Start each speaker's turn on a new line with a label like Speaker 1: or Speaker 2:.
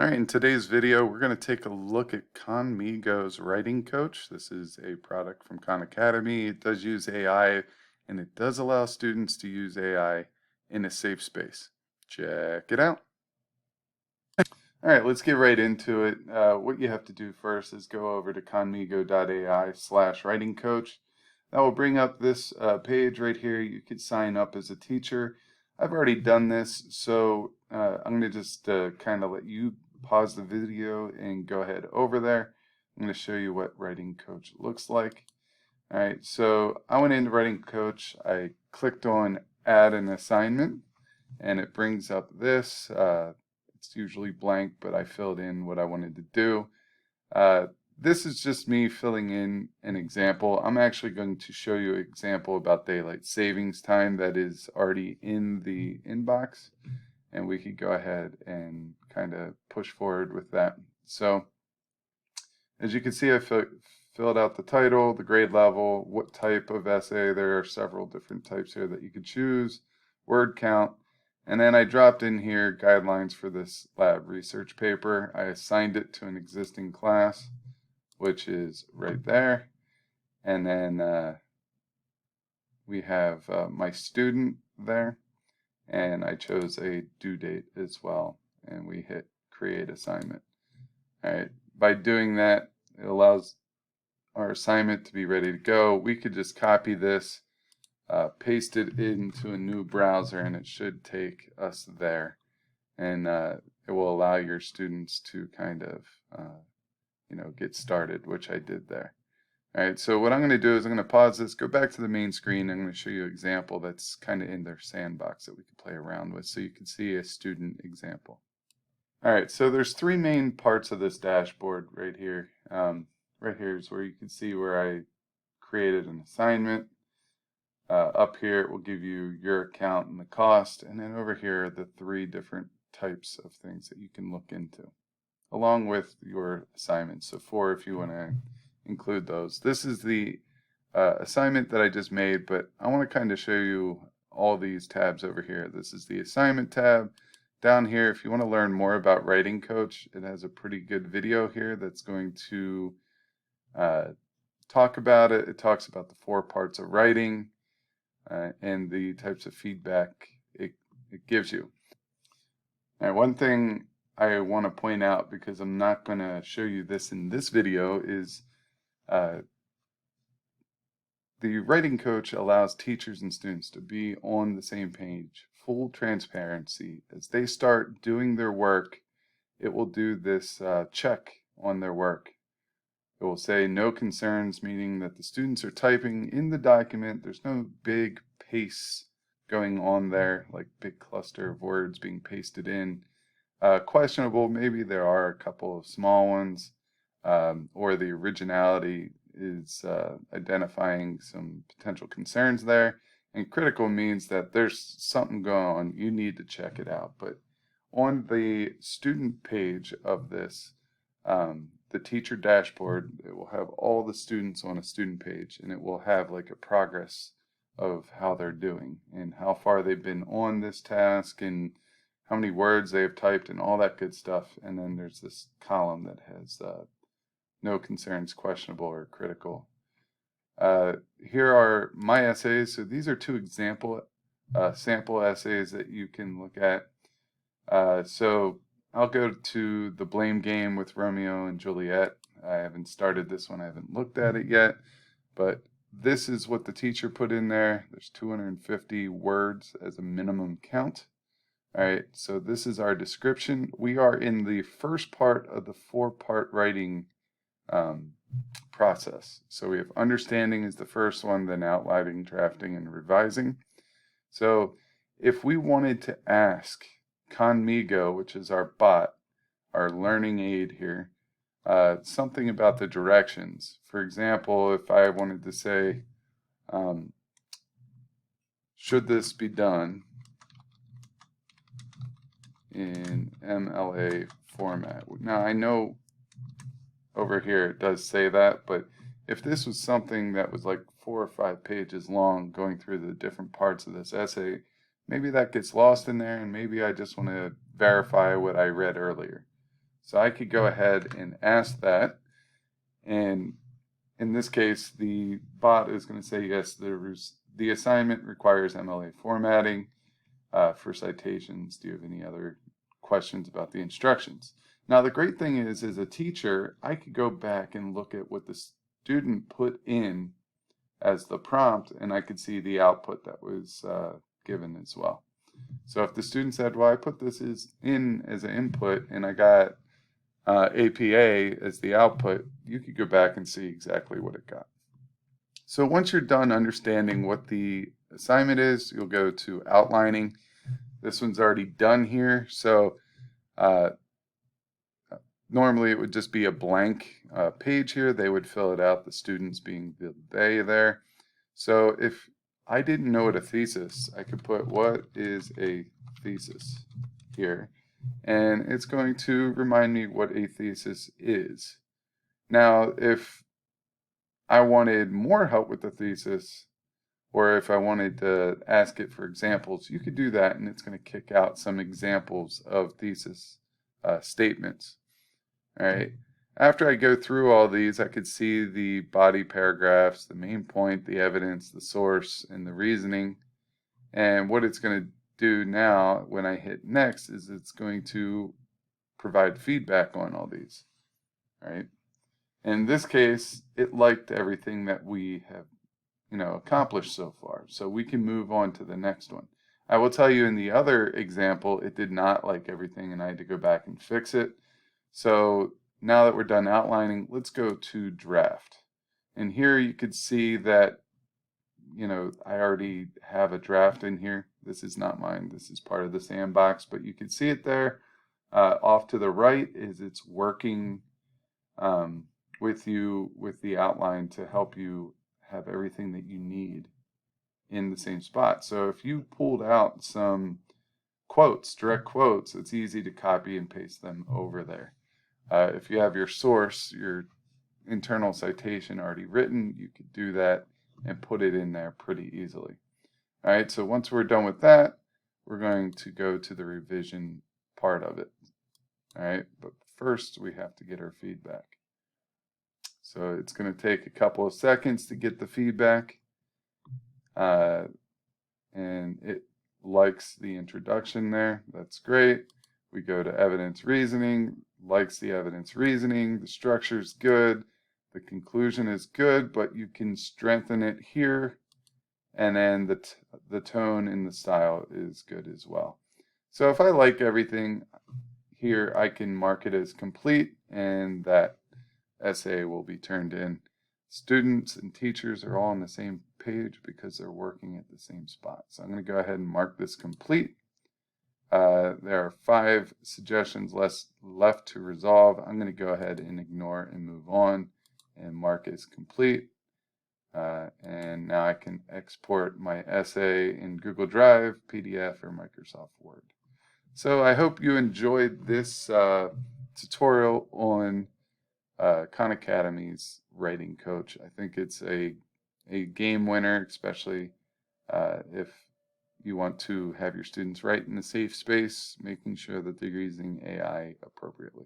Speaker 1: All right, in today's video, we're going to take a look at Khanmigo's Writing Coach. This is a product from Khan Academy. It does use AI, and it does allow students to use AI in a safe space. Check it out. All right, let's get right into it. What you have to do first is go over to khanmigo.ai/writing coach. That will bring up this page right here. You could sign up as a teacher. I've already done this, so I'm going to just kind of let you pause the video and go ahead over there. I'm going to show you what Writing Coach looks like. All right, so I went into Writing Coach. I clicked on Add an Assignment, and it brings up this. It's usually blank, but I filled in what I wanted to do. This is just me filling in an example. I'm actually going to show you an example about daylight savings time that is already in the inbox, and we could go ahead and kind of push forward with that. So as you can see, I filled out the title, the grade level, what type of essay. There are several different types here that you could choose, word count, and then I dropped in here guidelines for this lab research paper. I assigned it to an existing class, which is right there. And then we have my student there, and I chose a due date as well, and we hit create assignment. All right, by doing that, it allows our assignment to be ready to go. We could just copy this, paste it into a new browser, and it should take us there. And it will allow your students to kind of, get started, which I did there. All right, so what I'm going to do is I'm going to pause this, go back to the main screen, and I'm going to show you an example that's kind of in their sandbox that we can play around with so you can see a student example. All right, so there's three main parts of this dashboard right here. Right here is where you can see where I created an assignment. Up here, it will give you your account and the cost, and then over here are the three different types of things that you can look into, along with your assignments. So 4 if you want to include those. This is the assignment that I just made, but I want to kind of show you all these tabs over here. This is the assignment tab. Down here, if you want to learn more about Writing Coach, it has a pretty good video here that's going to talk about it. It talks about the 4 parts of writing and the types of feedback it gives you. Now, one thing I want to point out, because I'm not going to show you this in this video, is the Writing Coach allows teachers and students to be on the same page, full transparency. As they start doing their work, it will do this check on their work. It will say no concerns, meaning that the students are typing in the document. There's no big paste going on there, like big cluster of words being pasted in. Questionable, maybe there are a couple of small ones, or the originality is identifying some potential concerns there. And critical means that there's something going on. You need to check it out. But on the student page of this, the teacher dashboard, it will have all the students on a student page, and it will have like a progress of how they're doing and how far they've been on this task and how many words they have typed and all that good stuff. And then there's this column that has no concerns, questionable, or critical. Here are my essays. So these are 2 example sample essays that you can look at. So I'll go to the blame game with Romeo and Juliet. I haven't started this one. I haven't looked at it yet, but this is what the teacher put in there. There's 250 words as a minimum count. All right, so this is our description. We are in the first part of the 4-part writing process. So we have understanding is the first one, then outlining, drafting, and revising. So if we wanted to ask Khanmigo, which is our bot, our learning aid here, something about the directions. For example, if I wanted to say, should this be done in MLA format? Now, I know over here it does say that, but if this was something that was like 4 or 5 pages long, going through the different parts of this essay, maybe that gets lost in there, and maybe I just want to verify what I read earlier. So I could go ahead and ask that, and in this case, the bot is going to say, yes, the assignment requires MLA formatting for citations. Do you have any other questions about the instructions? Now, the great thing is, as a teacher, I could go back and look at what the student put in as the prompt, and I could see the output that was given as well. So if the student said, well, I put this in as an input and I got APA as the output, you could go back and see exactly what it got. So once you're done understanding what the assignment is, you'll go to outlining. This one's already done here. So normally it would just be a blank page here. They would fill it out, the students being the they there. So if I didn't know what a thesis, I could put what is a thesis here, and it's going to remind me what a thesis is. Now, if I wanted more help with the thesis, or if I wanted to ask it for examples, you could do that, and it's going to kick out some examples of thesis statements. All right. After I go through all these, I could see the body paragraphs, the main point, the evidence, the source, and the reasoning. And what it's going to do now when I hit next is it's going to provide feedback on all these. All right. In this case, it liked everything that we have, accomplished so far. So we can move on to the next one. I will tell you in the other example, it did not like everything and I had to go back and fix it. So now that we're done outlining, let's go to draft. And here you could see that, I already have a draft in here. This is not mine. This is part of the sandbox, but you can see it there. Off to the right is it's working with you with the outline to help you have everything that you need in the same spot. So if you pulled out some quotes, direct quotes, it's easy to copy and paste them over there. If you have your source, your internal citation already written, you could do that and put it in there pretty easily. All right, so once we're done with that, we're going to go to the revision part of it. All right, but first we have to get our feedback. So it's going to take a couple of seconds to get the feedback. And it likes the introduction there. That's great. We go to evidence reasoning, likes the evidence reasoning. The structure is good. The conclusion is good, but you can strengthen it here. And then the tone and the style is good as well. So if I like everything here, I can mark it as complete, and that essay will be turned in. Students and teachers are all on the same page because they're working at the same spot. So I'm going to go ahead and mark this complete. There are 5 suggestions left to resolve. I'm going to go ahead and ignore and move on and mark as complete. And now I can export my essay in Google Drive, PDF, or Microsoft Word. So I hope you enjoyed this tutorial on Khan Academy's Writing Coach. I think it's a game winner, especially if you want to have your students write in a safe space, making sure that they're using AI appropriately.